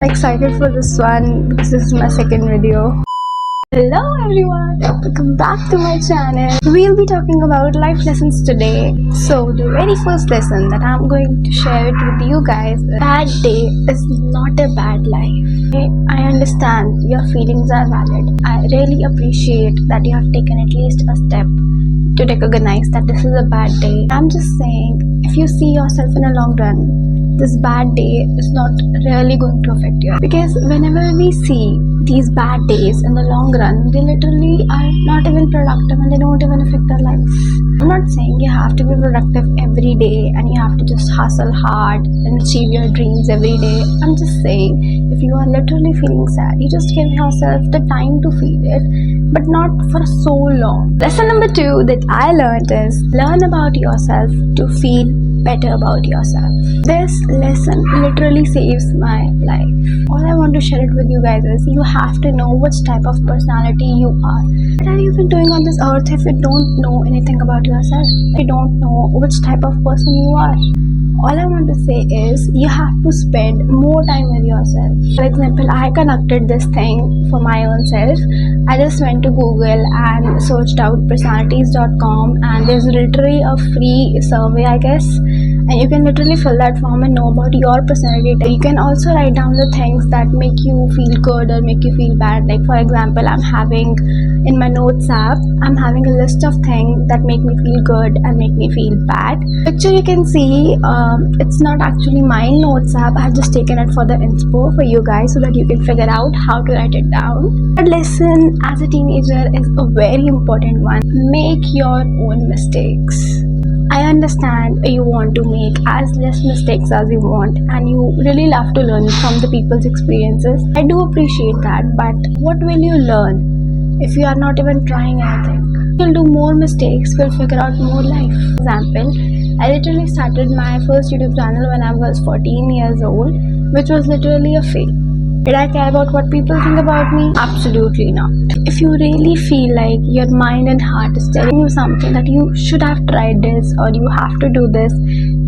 Excited for this one because this is my second video. Hello everyone, welcome back to my channel. We'll be talking about life lessons today. So the very first lesson that I'm going to share it with you guys, bad day is not a bad life. Okay? I understand your feelings are valid. I really appreciate that you have taken at least a step to recognize that this is a bad day. I'm just saying, if you see yourself in a long run, this bad day is not really going to affect you, because whenever we see these bad days in the long run, they literally are not even productive and they don't even affect our life. I'm not saying you have to be productive every day and you have to just hustle hard and achieve your dreams every day. I'm just saying, if you are literally feeling sad, you just give yourself the time to feel it, but not for so long. Lesson number 2 that I learned is learn about yourself to feel better about yourself. This lesson literally saves my life. All I want to share it with you guys is you have to know which type of personality you are. What are you even doing on this earth if you don't know anything about yourself? You don't know which type of person you are. All I want to say is you have to spend more time with yourself. For example, I conducted this thing for my own self. I just went to Google and searched out personalities.com, and there's literally a free survey, I guess, and you can literally fill that form and know about your personality. You can also write down the things that make you feel good or make you feel bad. Like for example, I'm having in my notes app, I'm having a list of things that make me feel good and make me feel bad. Picture you can see, it's not actually my notes app. I have just taken it for the inspo for you guys so that you can figure out how to write it down. Third lesson as a teenager is a very important one. Make your own mistakes. I understand you want to make as less mistakes as you want and you really love to learn from the people's experiences. I do appreciate that, but what will you learn if you are not even trying anything? You'll do more mistakes, you'll figure out more life. For example, I literally started my first YouTube channel when I was 14 years old, which was literally a fail. Did I care about what people think about me? Absolutely not. If you really feel like your mind and heart is telling you something that you should have tried this or you have to do this,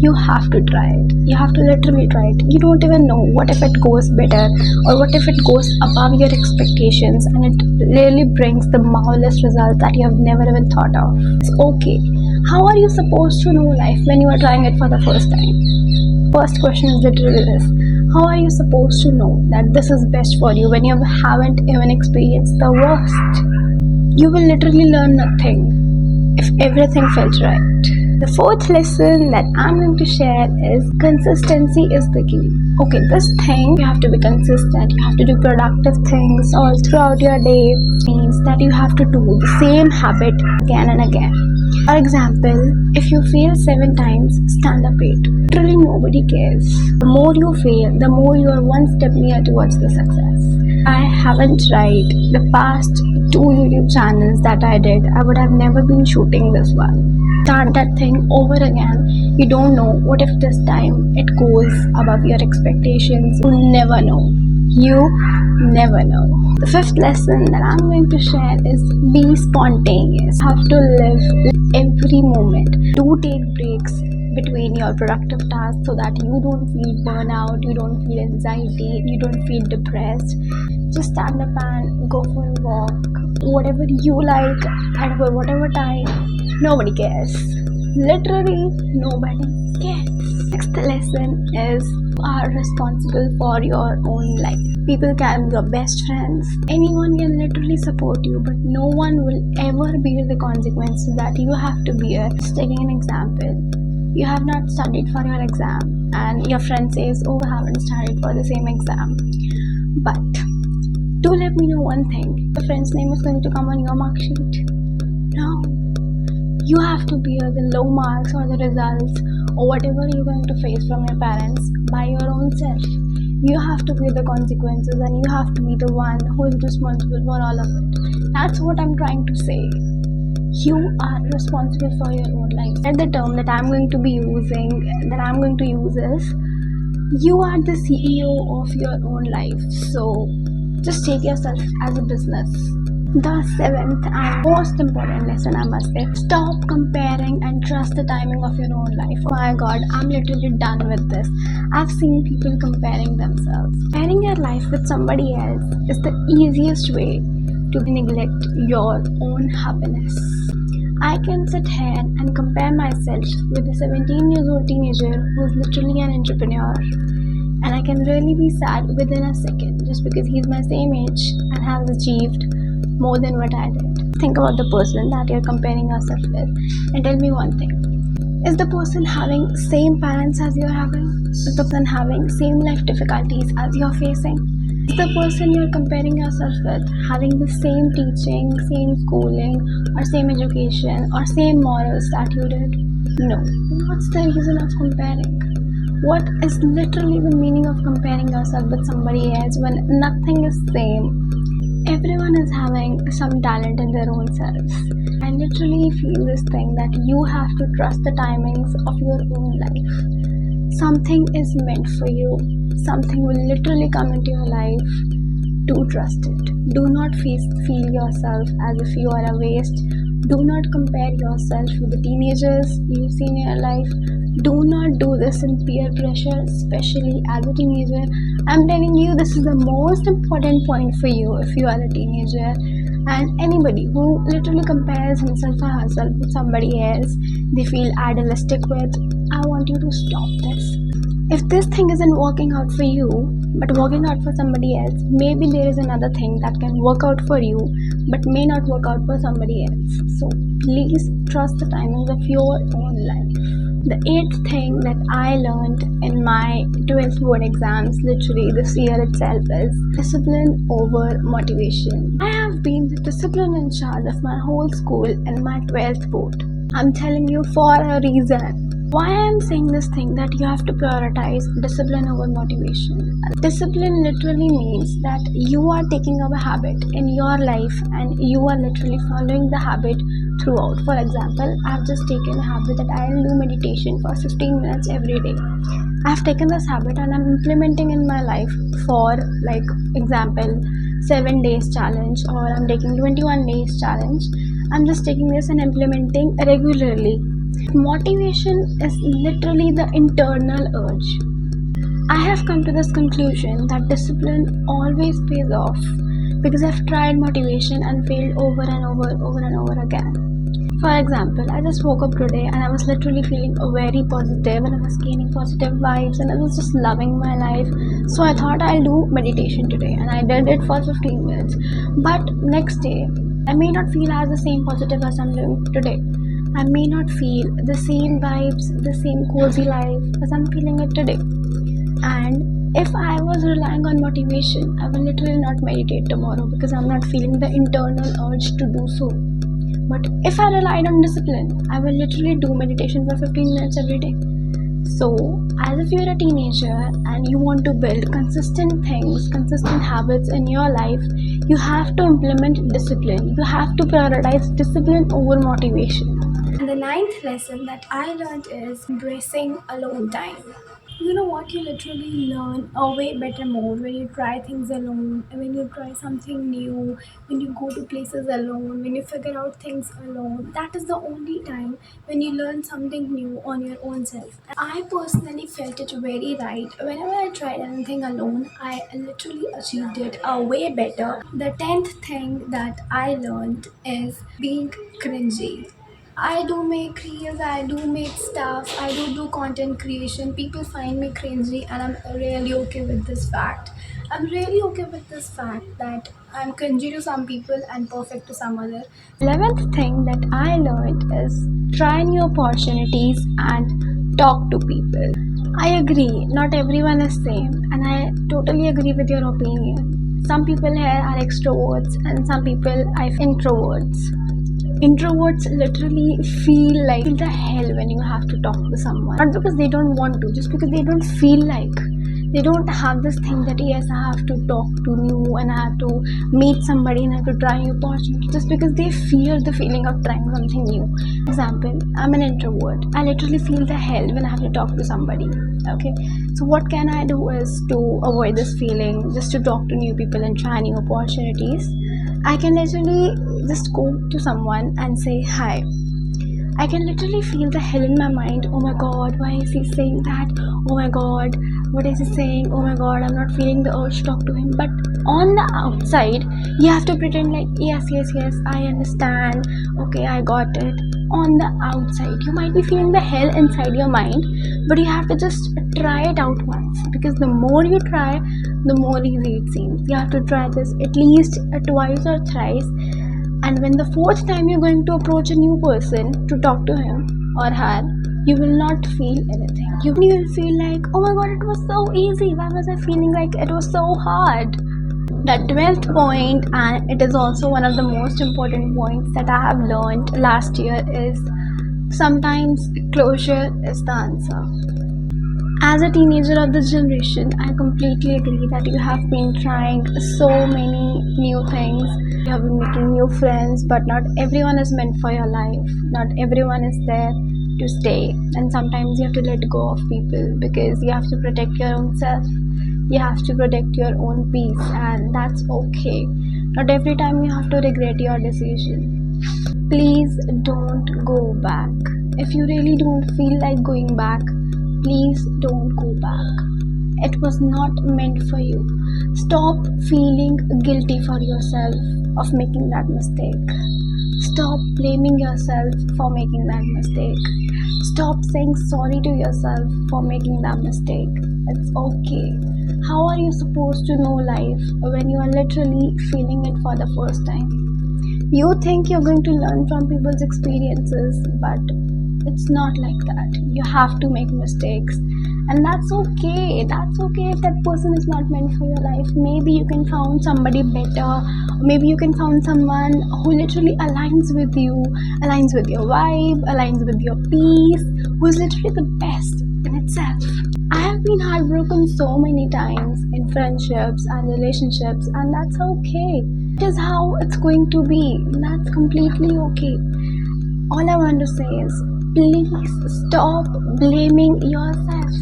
you have to try it. You have to literally try it. You don't even know what if it goes better or what if it goes above your expectations and it really brings the marvelous result that you have never even thought of. It's okay. How are you supposed to know life when you are trying it for the first time? First question is literally this. How are you supposed to know that this is best for you when you haven't even experienced the worst? You will literally learn nothing if everything felt right. The fourth lesson that I'm going to share is consistency is the key. Okay, this thing, you have to be consistent. You have to do productive things all throughout your day. Means that you have to do the same habit again and again. For example, if you fail 7 times, stand up 8. Literally nobody cares. The more you fail, the more you are one step near towards the success. I haven't tried the past 2 YouTube channels that I did. I would have never been shooting this one. Start that thing over again. You don't know what if this time it goes above your expectations. You never know. You never know. The fifth lesson that I'm going to share is be spontaneous. You have to live every moment. Do take breaks between your productive tasks so that you don't feel burnout, you don't feel anxiety, you don't feel depressed. Just stand up and go for a walk. Whatever you like and for whatever time, nobody cares. Literally nobody cares. Next lesson is you are responsible for your own life. People can be your best friends. Anyone can literally support you, but no one will ever bear the consequences that you have to bear. Just taking an example. You have not studied for your exam and your friend says, oh, I haven't studied for the same exam. But do let me know one thing. Your friend's name is going to come on your mark sheet. No. You have to bear the low marks or the results or whatever you're going to face from your parents by your own self. You have to bear the consequences and you have to be the one who is responsible for all of it. That's what I'm trying to say. You are responsible for your own life. And the term that I'm going to use is you are the CEO of your own life. So just take yourself as a business. The seventh and most important lesson, I must say, stop comparing and trust the timing of your own life. Oh my god, I'm literally done with this. I've seen people comparing themselves. Comparing your life with somebody else is the easiest way to neglect your own happiness. I can sit here and compare myself with a 17 years old teenager who's literally an entrepreneur, and I can really be sad within a second just because he's my same age and has achieved more than what I did. Think about the person that you're comparing yourself with and tell me one thing. Is the person having same parents as you're having? Is the person having same life difficulties as you're facing? Is the person you're comparing yourself with having the same teaching, same schooling, or same education, or same morals that you did? No. What's the reason of comparing? What is literally the meaning of comparing yourself with somebody else when nothing is same? Everyone is having some talent in their own selves. I literally feel this thing that you have to trust the timings of your own life. Something is meant for you. Something will literally come into your life. Do trust it. Do not feel yourself as if you are a waste. Do not compare yourself with the teenagers you see in your life. Do not do this in peer pressure, especially as a teenager. I'm telling you, this is the most important point for you if you are a teenager. And anybody who literally compares himself or herself with somebody else they feel idealistic with, I want you to stop this. If this thing isn't working out for you, but working out for somebody else, maybe there is another thing that can work out for you, but may not work out for somebody else. So please trust the timings of your own life. The eighth thing that I learned in my 12th board exams, literally this year itself, is discipline over motivation. I have been the discipline in charge of my whole school in my 12th board. I'm telling you for a reason. Why I'm saying this thing that you have to prioritize discipline over motivation. Discipline literally means that you are taking up a habit in your life and you are literally following the habit throughout. For example, I've just taken a habit that I'll do meditation for 15 minutes every day. I've taken this habit and I'm implementing in my life for, like, example, 7 days challenge, or I'm taking 21 days challenge. I'm just taking this and implementing regularly. Motivation is literally the internal urge. I have come to this conclusion that discipline always pays off because I've tried motivation and failed over and over again. For example, I just woke up today and I was literally feeling very positive and I was gaining positive vibes and I was just loving my life. So I thought I'll do meditation today and I did it for 15 minutes. But next day, I may not feel as the same positive as I'm doing today. I may not feel the same vibes, the same cozy life as I'm feeling it today. And if I was relying on motivation, I will literally not meditate tomorrow because I'm not feeling the internal urge to do so. But if I relied on discipline, I will literally do meditation for 15 minutes every day. So, as if you're a teenager and you want to build consistent things, consistent habits in your life, you have to implement discipline. You have to prioritize discipline over motivation. And the ninth lesson that I learned is embracing alone time. You know what? You literally learn a way better more when you try things alone, when you try something new, when you go to places alone, when you figure out things alone. That is the only time when you learn something new on your own self. I personally felt it very right. Whenever I tried anything alone, I literally achieved it way better. The 10th thing that I learned is being cringy. I do make reels, I do make stuff, I do content creation. People find me cringy, and I'm really okay with this fact. I'm really okay with this fact that I'm cringy to some people and perfect to some other. 11th thing that I learned is try new opportunities and talk to people. I agree, not everyone is same, and I totally agree with your opinion. Some people here are extroverts and some people are introverts. Introverts literally feel the hell when you have to talk to someone. Not because they don't want to, just because they don't feel like. They don't have this thing that yes, I have to talk to you and I have to meet somebody and I have to try new opportunity, just because they fear the feeling of trying something new. Example, I'm an introvert. I literally feel the hell when I have to talk to somebody. Okay, so what can I do is to avoid this feeling, just to talk to new people and try new opportunities. I can literally just go to someone and say hi. I can literally feel the hell in my mind. Oh my god, why is he saying that? Oh my god, what is he saying? Oh my god, I'm not feeling the urge to talk to him. But on the outside, you have to pretend like, yes, I understand. Okay, I got it. On the outside, you might be feeling the hell inside your mind, but you have to just try it out once. Because the more you try, the more easy it seems. You have to try this at least twice or thrice. And when the fourth time you're going to approach a new person to talk to him or her, you will not feel anything. You will feel like, oh my god, it was so easy. Why was I feeling like it was so hard? The 12th point, and it is also one of the most important points that I have learned last year, is sometimes closure is the answer. As a teenager of this generation, I completely agree that you have been trying so many new things. You have been making new friends, but not everyone is meant for your life. Not everyone is there to stay. And sometimes you have to let go of people because you have to protect your own self. You have to protect your own peace, and that's okay. Not every time you have to regret your decision. Please don't go back. If you really don't feel like going back, please don't go back. It was not meant for you. Stop feeling guilty for yourself of making that mistake. Stop blaming yourself for making that mistake. Stop saying sorry to yourself for making that mistake. It's okay. How are you supposed to know life when you are literally feeling it for the first time? You think you're going to learn from people's experiences, but it's not like that. You have to make mistakes, and that's okay. That's okay if that person is not meant for your life. Maybe you can find somebody better. Maybe you can find someone who literally aligns with you, aligns with your vibe, aligns with your peace, who is literally the best in itself. I have been heartbroken so many times in friendships and relationships, and that's okay. It is how it's going to be. That's completely okay. All I want to say is, please stop blaming yourself.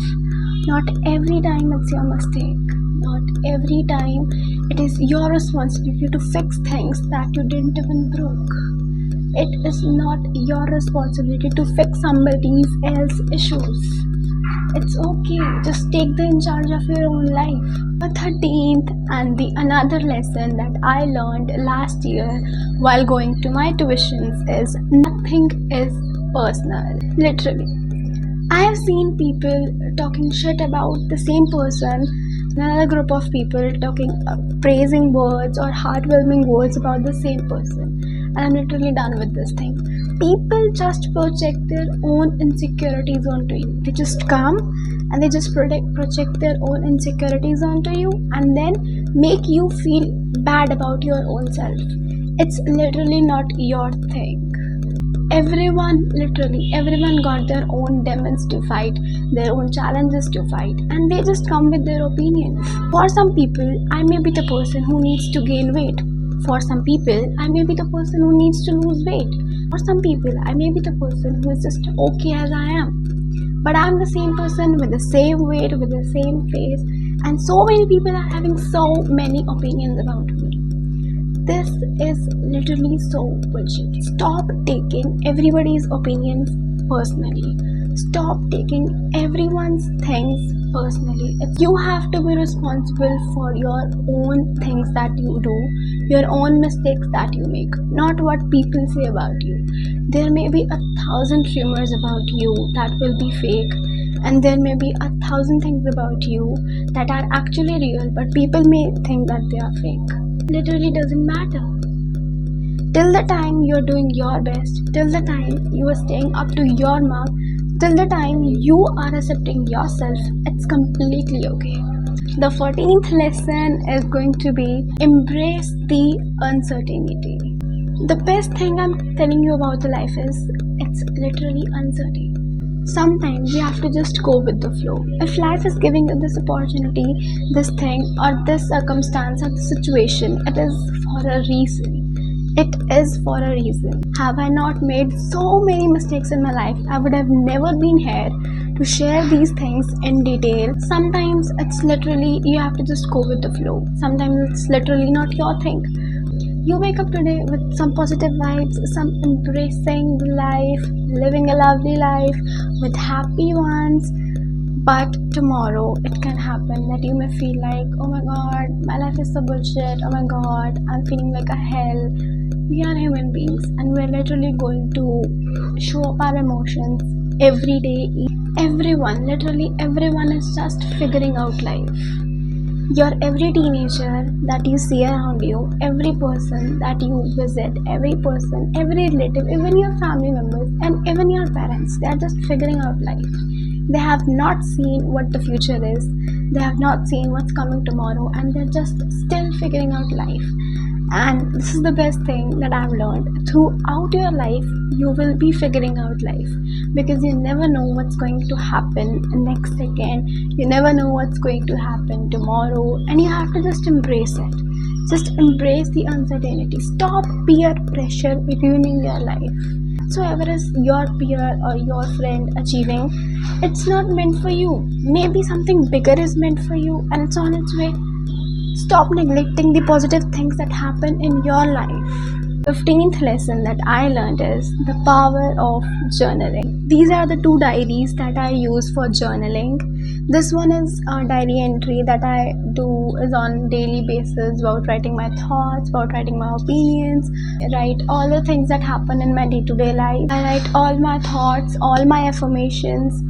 Not every time it's your mistake. Not every time it is your responsibility to fix things that you didn't even broke. It is not your responsibility to fix somebody else's issues. It's okay. Just take the in charge of your own life. The 13th and the another lesson that I learned last year while going to my tuitions is nothing is personal. Literally. I have seen people talking shit about the same person, another group of people talking praising words or heartwarming words about the same person. And I'm literally done with this thing. People just project their own insecurities onto you. They just come and they just project their own insecurities onto you and then make you feel bad about your own self. It's literally not your thing. Everyone got their own demons to fight, their own challenges to fight, and they just come with their opinions. For some people, I may be the person who needs to gain weight. For some people, I may be the person who needs to lose weight. For some people, I may be the person who is just okay as I am. But I'm the same person with the same weight, with the same face, and so many people are having so many opinions about me. This is literally so bullshit. Stop taking everybody's opinions personally. Stop taking everyone's things personally. You have to be responsible for your own things that you do, your own mistakes that you make, not what people say about you. There may be 1,000 rumors about you that will be fake, and there may be 1,000 things about you that are actually real, but people may think that they are fake. Literally doesn't matter. Till the time you're doing your best, till the time you are staying up to your mark, till the time you are accepting yourself, it's completely okay. The 14th lesson is going to be embrace the uncertainty. The best thing I'm telling you about the life is it's literally uncertain. Sometimes you have to just go with the flow. If life is giving you this opportunity, this thing, or this circumstance, or this situation, it is for a reason. It is for a reason. Have I not made so many mistakes in my life, I would have never been here to share these things in detail. Sometimes it's literally, you have to just go with the flow. Sometimes it's literally not your thing. You wake up today with some positive vibes, some embracing life, living a lovely life with happy ones. But tomorrow it can happen that you may feel like, oh my god, my life is so bullshit, oh my god, I'm feeling like a hell. We are human beings and we're literally going to show up our emotions every day. Everyone, literally everyone is just figuring out life. Your every teenager that you see around you, every person that you visit, every person, every relative, even your family members and even your parents, they are just figuring out life. They have not seen what the future is, they have not seen what's coming tomorrow, and they're just still figuring out life. And this is the best thing that I've learned. Throughout your life, you will be figuring out life because you never know what's going to happen next second. You never know what's going to happen tomorrow, and you have to just embrace it. Just embrace the uncertainty. Stop peer pressure ruining your life. So, whatever is your peer or your friend achieving, it's not meant for you. Maybe something bigger is meant for you and it's on its way. Stop neglecting the positive things that happen in your life. 15th lesson that I learned is the power of journaling. These are the 2 diaries that I use for journaling. This one is a diary entry that I do is on daily basis about writing my thoughts, about writing my opinions. I write all the things that happen in my day-to-day life. I write all my thoughts, all my affirmations,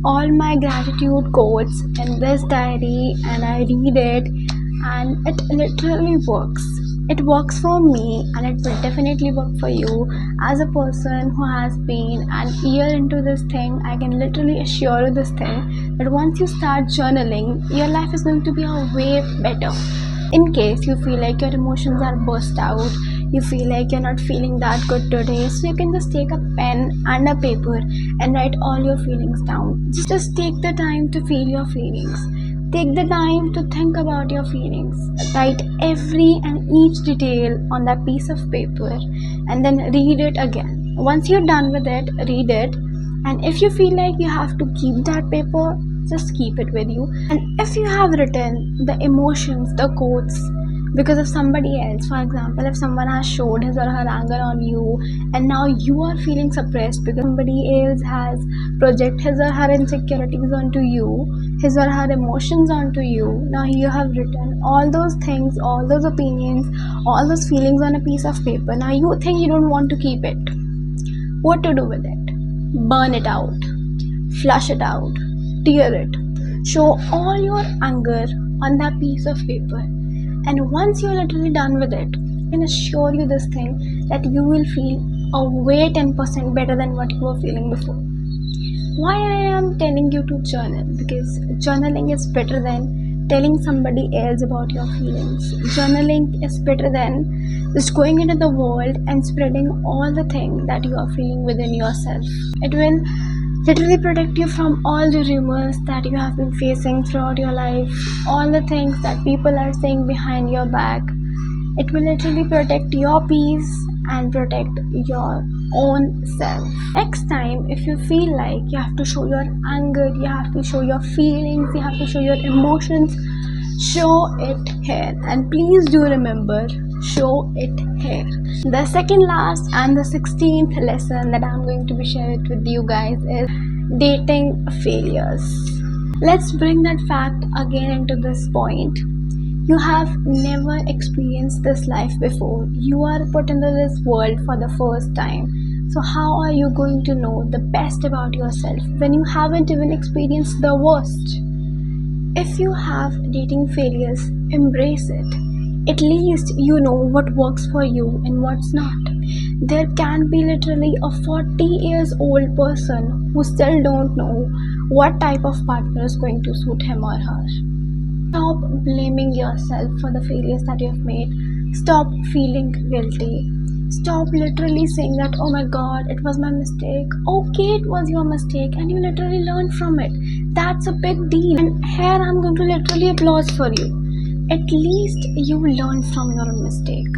all my gratitude quotes in this diary, and I read it, and it literally works. It works for me and it will definitely work for you. As a person who has been an year into this thing, I can literally assure you this thing that once you start journaling, your life is going to be a way better. In case you feel like your emotions are burst out, you feel like you're not feeling that good today, so you can just take a pen and a paper and write all your feelings down. Just take the time to feel your feelings. Take the time to think about your feelings. Write every and each detail on that piece of paper and then read it again. Once you're done with it, read it. And if you feel like you have to keep that paper, just keep it with you. And if you have written the emotions, the quotes, because of somebody else, for example, if someone has showed his or her anger on you and now you are feeling suppressed because somebody else has projected his or her insecurities onto you, his or her emotions onto you, now you have written all those things, all those opinions, all those feelings on a piece of paper. Now you think you don't want to keep it. What to do with it? Burn it out, flush it out, tear it, show all your anger on that piece of paper. And once you're literally done with it, I can assure you this thing that you will feel a way 10% better than what you were feeling before. Why I am telling you to journal? Because journaling is better than telling somebody else about your feelings. Journaling is better than just going into the world and spreading all the things that you are feeling within yourself. It will literally protect you from all the rumors that you have been facing throughout your life, all the things that people are saying behind your back. It will literally protect your peace and protect your own self. Next time, if you feel like you have to show your anger, you have to show your feelings, you have to show your emotions, show it here. And please do remember, show it here. The second last and the 16th lesson that I'm going to be sharing with you guys is dating failures. Let's bring that fact again into this point. You have never experienced this life before. You are put into this world for the first time. So how are you going to know the best about yourself when you haven't even experienced the worst? If you have dating failures, embrace it. At least you know what works for you and what's not. There can be literally a 40 years old person who still don't know what type of partner is going to suit him or her. Stop blaming yourself for the failures that you have made. Stop feeling guilty. Stop literally saying that, oh my god, it was my mistake. Okay, it was your mistake and you literally learned from it. That's a big deal. And here I'm going to literally applaud for you. At least you learn from your mistake.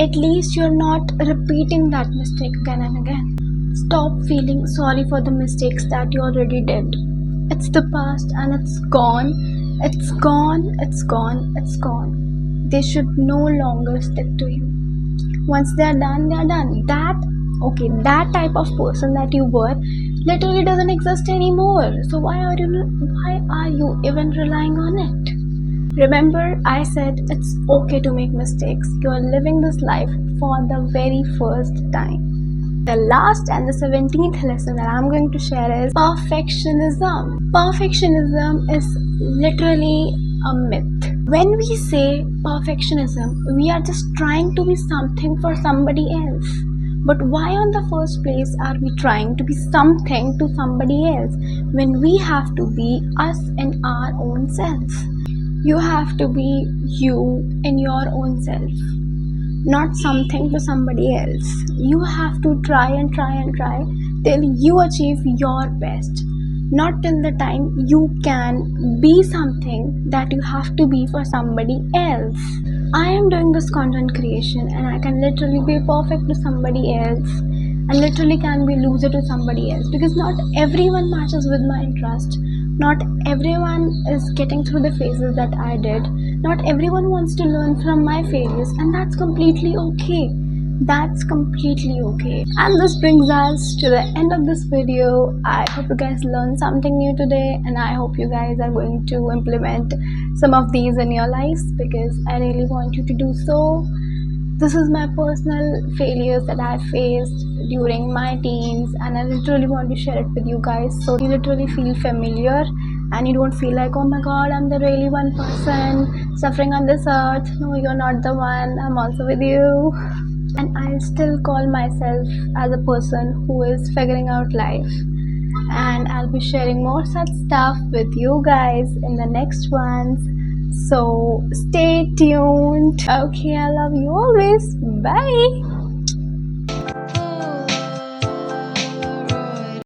At least you're not repeating that mistake again and again. Stop feeling sorry for the mistakes that you already did. It's the past and it's gone. It's gone, it's gone, it's gone. They should no longer stick to you. Once they are done, they are done. That type of person that you were literally doesn't exist anymore. So why are you even relying on it? Remember, I said it's okay to make mistakes. You are living this life for the very first time. The last and the 17th lesson that I'm going to share is perfectionism. Perfectionism is literally a myth. When we say perfectionism, we are just trying to be something for somebody else. But why on the first place are we trying to be something to somebody else when we have to be us in our own self? You have to be you in your own self, not something to somebody else. You have to try and try and try till you achieve your best, not till the time you can be something that you have to be for somebody else. I am doing this content creation and I can literally be perfect to somebody else and literally can be loser to somebody else, because not everyone matches with my interest. Not everyone is getting through the phases that I did. Not everyone wants to learn from my failures, and that's completely okay. That's completely okay. And this brings us to the end of this video. I hope you guys learned something new today, and I hope you guys are going to implement some of these in your lives, because I really want you to do so. This is my personal failures that I faced during my teens, and I literally want to share it with you guys so you literally feel familiar and you don't feel like, oh my god, I'm the really one person suffering on this earth. No, you're not the one. I'm also with you. And I'll still call myself as a person who is figuring out life. And I'll be sharing more such stuff with you guys in the next ones. So stay tuned. Okay, I love you always. Bye.